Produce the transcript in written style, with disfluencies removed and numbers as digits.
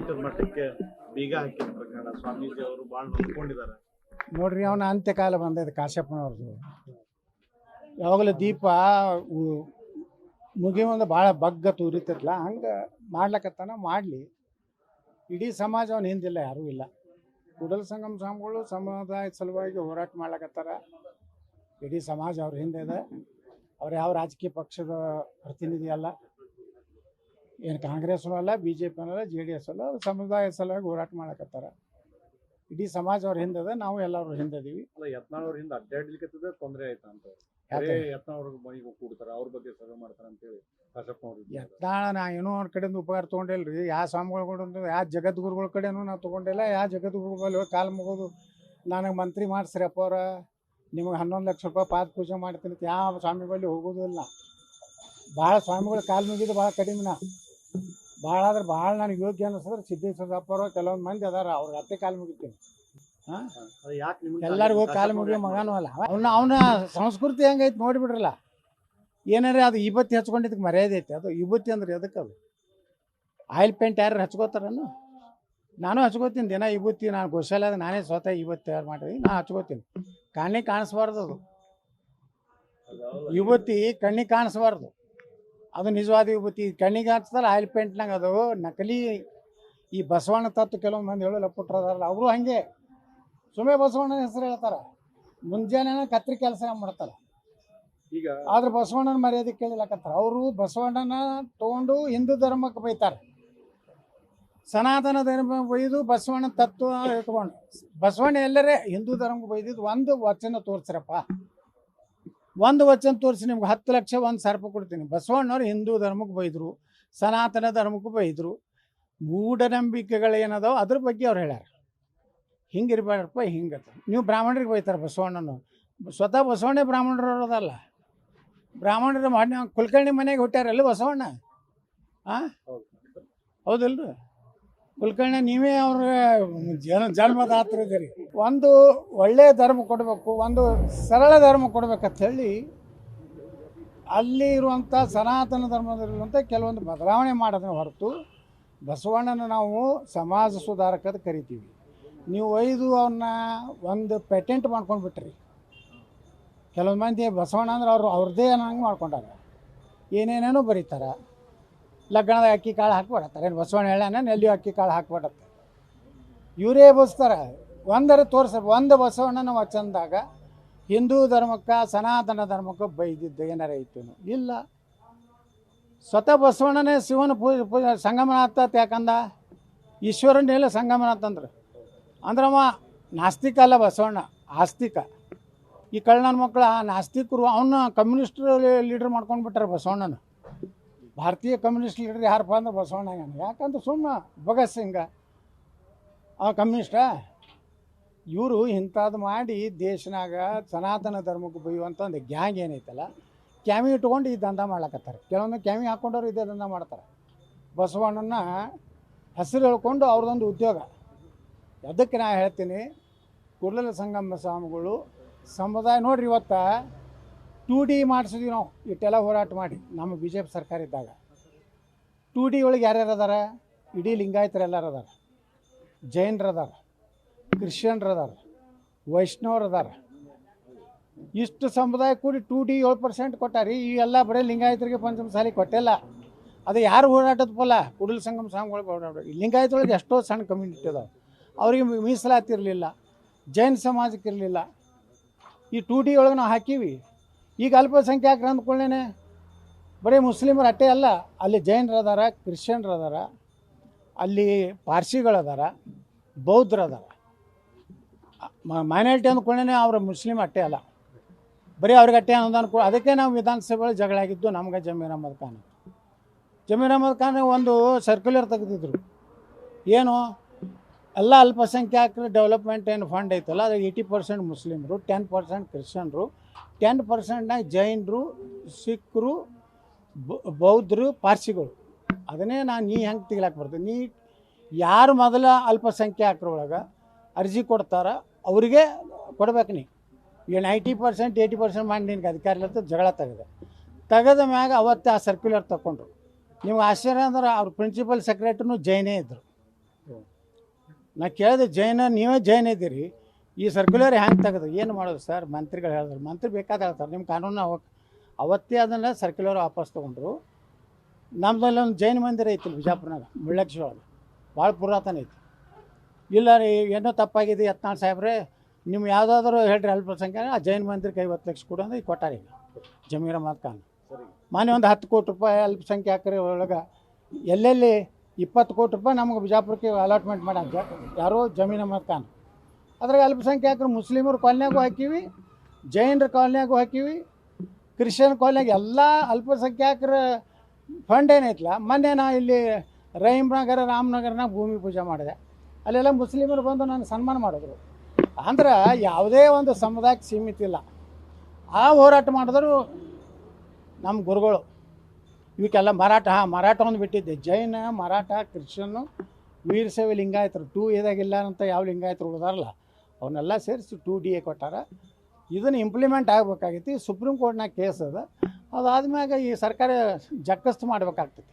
ಲಿಂಗೈಕ್ಯದ ಮಠಕ್ಕೆ ಬೀಗ ಹಾಕಿದ ಪ್ರಕರಣ ಸ್ವಾಮೀಜಿ ಅವರು ಭಾಳ ನೊಂದ್ಕೊಂಡಿದ್ದಾರೆ. ನೋಡ್ರಿ, ಅವನ ಅಂತ್ಯಕಾಲ ಬಂದೈತೆ ಕಾಶ್ಯಪ್ಪನವ್ರದ್ದು. ಯಾವಾಗಲೂ ದೀಪ ಮುಗಿಯೊಂದು ಭಾಳ ಬಗ್ಗ ತೂರಿತಿರ್ಲ ಹಂಗೆ ಮಾಡ್ಲಕತ್ತಾನ, ಮಾಡಲಿ. ಇಡೀ ಸಮಾಜ ಅವನ ಹಿಂದಿಲ್ಲ, ಯಾರೂ ಇಲ್ಲ. ಕೂಡಲ ಸಂಗಮ ಸ್ವಾಮಿಗಳು ಸಮುದಾಯದ ಸಲುವಾಗಿ ಹೋರಾಟ ಮಾಡ್ಲಕತ್ತಾರ. ಇಡೀ ಸಮಾಜ ಅವ್ರ ಹಿಂದೆ ಇದೆ. ಅವ್ರು ಯಾವ ರಾಜಕೀಯ ಪಕ್ಷದ ಪ್ರತಿನಿಧಿ ಅಲ್ಲ, ಏನು ಕಾಂಗ್ರೆಸ್ನೂ ಅಲ್ಲ, BJP ಅಲ್ಲ, JDS ಅಲ್ಲ. ಅವ್ರು ಸಮುದಾಯದ ಸಲುವಾಗಿ ಹೋರಾಟ ಮಾಡ್ಲಕತ್ತಾರ. ಇಡೀ ಸಮಾಜ ಅವ್ರ ಹಿಂದೆ, ನಾವು ಎಲ್ಲರೂ ಹಿಂದಿದೀವಿ. ಅಲ್ಲ, ಯತ್ನಾಳ್ ಅವ್ರ ಹಿಂದೆ ಅಡ್ಡಾಡ್ಲಿಕ್ಕೆ ತೊಂದರೆ ಆಯ್ತಾ ಅಂತ ಯತ್ನಾಳ್ ಅವ್ರ ಮನೆಗೆ ಕೂಡ್ತಾರೆ, ಅವ್ರ ಬಗ್ಗೆ ಸರ್ವೆ ಮಾಡ್ತಾರೆ ಅಂತೇಳಿ ಕಾಶಪ್ಪನವ್ರು. ಯತ್ನಾಳ ನಾ ಏನೋ ಅವ್ರ ಕಡೆಯಿಂದ ಉಪಕಾರ ತೊಗೊಂಡಿಲ್ರಿ. ಯಾವ ಸ್ವಾಮಿಗಳು ಯಾವ ಜಗದ್ಗುರುಗಳ ಕಡೆನೂ ನಾವು ತೊಗೊಂಡಿಲ್ಲ. ಯಾವ ಜಗದ್ಗುರುಗಳ ಬಳಿ ಕಾಲು ಮುಗೋದು ನನಗೆ ಮಂತ್ರಿ ಮಾಡಿಸ್ರಪ್ಪ ಅವ್ರ, ನಿಮಗೆ 11 ಲಕ್ಷ ರೂಪಾಯಿ ಪಾದ ಪೂಜೆ ಮಾಡ್ತೀನಿ ಯಾವ ಸ್ವಾಮಿ ಬಳಿ ಹೋಗೋದು ಇಲ್ಲ. ಭಾಳ ಸ್ವಾಮಿಗಳು ಕಾಲು ಮುಗಿದು ಭಾಳ ಕಡಿಮೆ. ನಾ ಭಾಳ ಆದ್ರೆ ಭಾಳ ನನಗೆ ಯೋಗ್ಯ ಅನ್ನಿಸಿದ್ರೆ ಸಿದ್ದೇಶ್ವರಪ್ಪ ಅವರು ಕೆಲವೊಂದು ಮಂದಿ ಅದಾರ, ಅವ್ರಿಗೆ ಅತ್ತೆ ಕಾಲು ಮುಗಿತೀನಿ. ಹಾಂ, ಎಲ್ಲರಿಗೂ ಕಾಲು ಮುಗಿಯೋ ಮಗನೂ ಅಲ್ಲ. ಅವನ ಸಂಸ್ಕೃತಿ ಹೆಂಗೈತೆ ನೋಡಿಬಿಡ್ರಲ್ಲ. ಏನಾರ ಅದು ವಿಭೂತಿ ಹಚ್ಕೊಂಡಿದ್ದಕ್ಕೆ ಮರ್ಯಾದೆ ಐತೆ. ಅದು ವಿಭೂತಿ ಅಂದ್ರೆ ಎದಕ್ಕೆ? ಅದು ಆಯಿಲ್ ಪೇಂಟ್ ಯಾರು ಹಚ್ಕೋತಾರನ್ನು? ನಾನು ಹಚ್ಕೋತೀನಿ ದಿನ ವಿಭೂತಿ. ನಾನು ಗೋಶಾಲೆಯಾಗ ನಾನೇ ಸ್ವತಃ ವಿಭೂತಿ ತಯಾರು ಮಾಡಿದ್ದೀನಿ, ನಾನು ಹಚ್ಕೋತೀನಿ. ಕಣ್ಣಿಗೆ ಕಾಣಿಸ್ಬಾರ್ದು ಅದು ವಿಭೂತಿ, ಕಣ್ಣಿಗೆ ಕಾಣಿಸ್ಬಾರ್ದು. ಅದು ನಿಜವಾದ ವಿಭೂತಿ. ಕಣ್ಣಿಗೆ ಹಚ್ತಾರೆ ಆಯಿಲ್ ಪೇಂಟ್ನಾಗ, ಅದು ನಕಲಿ. ಈ ಬಸವಣ್ಣ ತತ್ವ ಕೆಲವೊಂದು ಮಂದಿ ಹೇಳೋ ಲಪುಟ್ರದಾರಲ್ಲ, ಅವರು ಹಾಗೆ ಸುಮ್ಮನೆ ಬಸವಣ್ಣನ ಹೆಸರು ಹೇಳ್ತಾರೆ. ಮುಂಜಾನೆ ಕತ್ರಿ ಕೆಲಸ ಮಾಡ್ತಾರೆ. ಈಗ ಆದ್ರೆ ಬಸವಣ್ಣನ ಮರ್ಯಾದೆ ಕೇಳಿಲಕತ್ತಾರ. ಅವರು ಬಸವಣ್ಣನ ತೊಗೊಂಡು ಹಿಂದೂ ಧರ್ಮಕ್ಕೆ ಬೈತಾರೆ, ಸನಾತನ ಧರ್ಮ ಬೈದು ಬಸವಣ್ಣ ತತ್ವ ಇಟ್ಕೊಂಡು. ಬಸವಣ್ಣ ಎಲ್ಲರೇ ಹಿಂದೂ ಧರ್ಮಕ್ಕೆ ಬೈದಿದ್ದು ಒಂದು ವಚನ ತೋರಿಸ್ರಪ್ಪ, ಒಂದು ವಚನ ತೋರಿಸಿ ನಿಮ್ಗೆ 10 ಲಕ್ಷ 1,000 ರೂಪಾಯಿ ಕೊಡ್ತೀನಿ. ಬಸವಣ್ಣವ್ರು ಹಿಂದೂ ಧರ್ಮಕ್ಕೆ ಬೈದರು, ಸನಾತನ ಧರ್ಮಕ್ಕೂ ಬೈದರು. ಮೂಢನಂಬಿಕೆಗಳೇನದಾವ ಅದ್ರ ಬಗ್ಗೆ ಅವ್ರು ಹೇಳ್ಯಾರ. ಹಿಂಗಿರ್ಬೇಡಪ್ಪ, ಹಿಂಗತ್ತ. ನೀವು ಬ್ರಾಹ್ಮಣರಿಗೆ ಬೈತಾರೆ ಬಸವಣ್ಣನು. ಸ್ವತಃ ಬಸವಣ್ಣೇ ಬ್ರಾಹ್ಮಣರದಲ್ಲ. ಬ್ರಾಹ್ಮಣರ ಕುಲಕರ್ಣಿ ಮನೆಗೆ ಹುಟ್ಟ್ಯಾರಲ್ಲ ಬಸವಣ್ಣ. ಹಾಂ, ಹೌದಲ್ರಿ? ಕುಲಕರ್ಣಿ ನೀವೇ ಅವ್ರ ಜನ್ಮದಾತ್ರಿದ್ದೀರಿ. ಒಂದು ಒಳ್ಳೆಯ ಧರ್ಮ ಕೊಡಬೇಕು, ಒಂದು ಸರಳ ಧರ್ಮ ಕೊಡ್ಬೇಕಂತ ಹೇಳಿ ಅಲ್ಲಿ ಇರುವಂಥ ಸನಾತನ ಧರ್ಮದಲ್ಲಿರುವಂಥ ಕೆಲವೊಂದು ಬದಲಾವಣೆ ಮಾಡೋದನ್ನ ಹೊರತು ಬಸವಣ್ಣನ ನಾವು ಸಮಾಜ ಸುಧಾರಕದ ಕರಿತೀವಿ. ನೀವು ಒಯ್ದು ಅವನ್ನ ಒಂದು ಪೇಟೆಂಟ್ ಮಾಡ್ಕೊಂಡು ಬಿಟ್ರಿ. ಕೆಲವೊಂದು ಮಂದಿ ಬಸವಣ್ಣ ಅಂದ್ರೆ ಅವ್ರದ್ದೇ ಅನ್ನಂಗೆ ಮಾಡ್ಕೊಂಡಾರ, ಏನೇನೇನೋ ಬರೀತಾರೆ. ಲಗ್ನದ ಅಕ್ಕಿ ಕಾಳು ಹಾಕ್ಬಿಡತ್ತಾರೆ. ಏನು ಬಸವಣ್ಣ ಹೇಳ್ಯಾನ ಎಲ್ಲಿಯೂ ಅಕ್ಕಿ ಕಾಳು ಹಾಕ್ಬಿಡತ್ತೆ. ಇವರೇ ಬಸ್ತಾರೆ. ಒಂದರ ಒಂದು ಬಸವಣ್ಣನ ವಚನದಾಗ ಹಿಂದೂ ಧರ್ಮಕ್ಕೆ ಸನಾತನ ಧರ್ಮಕ್ಕೆ ಬೈದಿದ್ದು ಏನಾರ ಐತೇನು? ಇಲ್ಲ. ಸ್ವತಃ ಬಸವಣ್ಣನೇ ಶಿವನ ಪೂಜೆ ಸಂಗಮನಾಥ ಯಾಕಂದ? ಈಶ್ವರನ್ನೆಲ್ಲ ಸಂಗಮನಾಥ ಅಂದ್ರವ ನಾಸ್ತಿಕ ಅಲ್ಲ ಬಸವಣ್ಣ, ಆಸ್ತಿಕ. ಈ ಕಳ್ಳನ ಮಕ್ಕಳು ನಾಸ್ತಿಕರು ಅವನ್ನ ಕಮ್ಯುನಿಸ್ಟ್ ಲೀಡರ್ ಮಾಡ್ಕೊಂಡು ಬಿಟ್ಟಾರೆ ಬಸವಣ್ಣನ. ಭಾರತೀಯ ಕಮ್ಯುನಿಸ್ಟ್ ಲೀಡರ್ ಯಾರಪ್ಪ ಅಂದ್ರೆ ಬಸವಣ್ಣ. ಯಾಕಂದ್ರೆ ಸುಮ್ಮನೆ ಭಗತ್ ಸಿಂಗ ಕಮ್ಯುನಿಸ್ಟ. ಇವರು ಇಂಥದ್ದು ಮಾಡಿ ದೇಶನಾಗ ಸನಾತನ ಧರ್ಮಕ್ಕೆ ಬೈಯುವಂಥ ಒಂದು ಗ್ಯಾಂಗ್ ಏನೈತಲ್ಲ, ಕ್ಯಾಮಿ ಇಟ್ಕೊಂಡು ಈ ದಂಧ ಮಾಡ್ಲಕತ್ತಾರೆ. ಕೆಲವೊಂದು ಕ್ಯಾಮಿ ಹಾಕ್ಕೊಂಡವ್ರು ಇದೇ ದಂಧ ಮಾಡ್ತಾರೆ. ಬಸವಣ್ಣನ ಹೆಸರು ಹೇಳ್ಕೊಂಡು ಅವ್ರದ್ದೊಂದು ಉದ್ಯೋಗ. ಅದಕ್ಕೆ ನಾ ಹೇಳ್ತೀನಿ, ಕೂಡಲ ಸಂಗಮ ಸ್ವಾಮಿಗಳು ಸಮುದಾಯ ನೋಡ್ರಿ. ಇವತ್ತು 2D ಮಾಡಿಸಿದ್ವಿ ನಾವು ಇಷ್ಟೆಲ್ಲ ಹೋರಾಟ ಮಾಡಿ. ನಮ್ಮ BJP ಸರ್ಕಾರ ಇದ್ದಾಗ 2D ಒಳಗೆ ಯಾರ್ಯಾರು ಅದಾರ? ಇಡೀ ಲಿಂಗಾಯತರು ಎಲ್ಲರೂ ಅದಾರ, ಜೈನರು ಅದಾರ, ಕ್ರಿಶ್ಚಿಯನ್ರು ಅದಾರ, ವೈಷ್ಣವರು ಅದಾರ. ಇಷ್ಟು ಸಮುದಾಯ ಕೂಡಿ 2D 7% ಕೊಟ್ಟಾರಿ. ಈ ಎಲ್ಲ ಬರೀ ಲಿಂಗಾಯತರಿಗೆ ಪಂಚಮಸಾಲಿ ಕೊಟ್ಟಿಲ್ಲ. ಅದು ಯಾರು ಹೋರಾಟದ ಫಲ? ಕೂಡಲ ಸಂಗಮ ಸ್ವಾಮಿಗಳು ಹೋರಾಟ. ಲಿಂಗಾಯತೊಳಗೆ ಎಷ್ಟೋ ಸಣ್ಣ ಕಮ್ಯುನಿಟಿ ಅದಾವೆ, ಅವ್ರಿಗೆ ಮೀಸಲಾತಿ ಇರಲಿಲ್ಲ, ಜೈನ ಸಮಾಜಕ್ಕೆ ಇರಲಿಲ್ಲ. ಈ 2D ಒಳಗೆ ನಾವು ಹಾಕೀವಿ. ಈಗ ಅಲ್ಪಸಂಖ್ಯಾತರು ಅಂದ್ಕೊಳ್ಳೇನೆ ಬರೀ ಮುಸ್ಲಿಮರು ಅಟ್ಟೆ ಅಲ್ಲ, ಅಲ್ಲಿ ಜೈನರು ಅದಾರ, ಕ್ರಿಶ್ಚಿಯನ್ರು ಅದಾರ, ಅಲ್ಲಿ ಪಾರ್ಸಿಗಳು ಅದಾರ, ಬೌದ್ಧರು ಅದಾರ. ಮೈನಾರಿಟಿ ಅಂದ್ಕೊಳ್ಳೇನೆ ಅವ್ರ ಮುಸ್ಲಿಮ್ ಅಟ್ಟೆ ಅಲ್ಲ, ಬರೀ ಅವ್ರಿಗೆ ಅಟ್ಟೆ ಅನ್ನೋದು ಅದಕ್ಕೆ ನಾವು ವಿಧಾನಸಭೆಗಳು ಜಗಳ ಆಗಿದ್ದು. ನಮ್ಗೆ ಜಮೀರ್ ಅಹಮದ್ ಖಾನ್ ಒಂದು ಸರ್ಕ್ಯುಲರ್ ತೆಗೆದಿದ್ರು. ಏನು ಎಲ್ಲ ಅಲ್ಪಸಂಖ್ಯಾತರ ಡೆವಲಪ್ಮೆಂಟ್ ಏನು ಫಂಡ್ ಐತಲ್ಲ, ಅದು 80% ಮುಸ್ಲಿಮರು, 10% ಕ್ರಿಶ್ಚಿಯನ್ರು, 10% ಜೈನರು, ಸಿಖ್ರು, ಬೌದ್ಧರು, ಪಾರ್ಸಿಗಳು. ಅದನ್ನೇ ನೀ ಹೆಂಗೆ ತೆಗಿಲಾಕ ಬರ್ತದೆ? ನೀ ಯಾರು ಮೊದಲ ಅಲ್ಪಸಂಖ್ಯಾತರೊಳಗೆ ಅರ್ಜಿ ಕೊಡ್ತಾರ ಅವರಿಗೆ ಕೊಡ್ಬೇಕು. ನೀ ಏನು 90% 80% ಮಾಡಿ ನಿನ್ಗೆ ಅಧಿಕಾರ ಇರ್ತದೆ. ಜಗಳ ತೆಗೆದ ಮ್ಯಾಗ ಅವತ್ತು ಆ ಸರ್ಕ್ಯುಲರ್ ತಗೊಂಡ್ರು. ನಿಮ್ಗೆ ಆಶ್ಚರ್ಯ ಅಂದ್ರೆ ಅವ್ರ ಪ್ರಿನ್ಸಿಪಲ್ ಸೆಕ್ರೆಟ್ರಿನೂ ಜೈನೇ ಇದ್ದರು. ನಾ ಕೇಳಿದೆ ಜೈನ ನೀವೇ ಜೈನ್ ಇದ್ದೀರಿ, ಈ ಸರ್ಕ್ಯುಲರ್ ಹ್ಯಾಂಗೆ ತೆಗೆದು ಏನು ಮಾಡೋದು ಸರ್? ಮಂತ್ರಿಗಳು ಹೇಳಿದ್ರು, ಮಂತ್ರಿ ಬೇಕಾದ ಹೇಳ್ತಾರೆ, ನಿಮ್ಮ ಕಾನೂನು ಅವತ್ತೇ ಅದನ್ನು ಸರ್ಕ್ಯುಲರ್ ವಾಪಸ್ ತೊಗೊಂಡ್ರು. ನಮ್ಮದಲ್ಲಿ ಒಂದು ಜೈನ ಮಂದಿರ ಐತಿ ಬಿಜಾಪುರನಾಗ, ಮುಳ್ಳಕ್ಷಿ ಒಳಗೆ, ಭಾಳ ಪುರಾತನ ಐತಿ. ಇಲ್ಲ ರೀ ಏನೋ ತಪ್ಪಾಗಿದೆ ಯತ್ನಾಳ್ ಸಾಹೇಬ್ರೆ, ನಿಮ್ಮ ಯಾವುದಾದ್ರೂ ಹೇಳ್ರಿ ಅಲ್ಪಸಂಖ್ಯಾತ, ಆ ಜೈನ ಮಂದಿರಕ್ಕೆ 50 ಲಕ್ಷ ಕೊಡು ಅಂದ್ರೆ ಕೊಟ್ಟಾರ. ಈಗ ಜಮೀರ್ ಅಹ್ಮದ್ ಖಾನ್ ಮೊನ್ನೆ ಒಂದು 10 ಕೋಟಿ ರೂಪಾಯಿ ಅಲ್ಪಸಂಖ್ಯಾತರ ಒಳಗೆ ಎಲ್ಲೆಲ್ಲಿ 20 ಕೋಟಿ ರೂಪಾಯಿ ನಮಗೆ ಬಿಜಾಪುರಕ್ಕೆ ಅಲಾಟ್ಮೆಂಟ್ ಮಾಡ್ಯಾರ ಯಾರೋ ಜಮೀರ್ ಅಹ್ಮದ್ ಖಾನ್. ಅದ್ರಾಗ ಅಲ್ಪಸಂಖ್ಯಾತರು ಮುಸ್ಲಿಮರ ಕಾಲನಿಯಾಗೂ ಹಾಕೀವಿ, ಜೈನರ ಕಾಲನಿಯಾಗೂ ಹಾಕೀವಿ, ಕ್ರಿಶ್ಚಿಯನ್ ಕಾಲನಿಯಾಗ ಎಲ್ಲ ಅಲ್ಪಸಂಖ್ಯಾತರ ಫಂಡ್ ಏನೈತಲ್ಲ. ಮೊನ್ನೆ ನಾ ಇಲ್ಲಿ ರಹೀಮ್ನಗರ ರಾಮನಗರನಾಗ ಭೂಮಿ ಪೂಜೆ ಮಾಡಿದೆ, ಅಲ್ಲೆಲ್ಲ ಮುಸ್ಲಿಮರು ಬಂದು ನಾನು ಸನ್ಮಾನ ಮಾಡಿದ್ರು. ಅಂದ್ರೆ ಯಾವುದೇ ಒಂದು ಸಮುದಾಯಕ್ಕೆ ಸೀಮಿತ ಇಲ್ಲ. ಆ ಹೋರಾಟ ಮಾಡಿದ್ರು ನಮ್ಮ ಗುರುಗಳು. ಇವಕ್ಕೆಲ್ಲ ಮರಾಠ ಒಂದು ಬಿಟ್ಟಿದ್ದೆ, ಜೈನ, ಮರಾಠ, ಕ್ರಿಶ್ಚಿಯನ್ನು, ವೀರಶೈವ ಲಿಂಗಾಯತರು 2A ಅಂತ ಯಾವ ಲಿಂಗಾಯತರು ಉಳಿದಾರಲ್ಲ ಅವನ್ನೆಲ್ಲ ಸೇರಿಸಿ 2DA ಕೊಟ್ಟಾರ. ಇದನ್ನು ಇಂಪ್ಲಿಮೆಂಟ್ ಆಗಬೇಕಾಗೈತಿ. ಸುಪ್ರೀಂ ಕೋರ್ಟ್ನಾಗ ಕೇಸ್ ಅದ, ಅದಾದ್ಮ್ಯಾಗ ಈ ಸರ್ಕಾರ ಜಕ್ಕಸ್ತು ಮಾಡಬೇಕಾಗ್ತೈತಿ.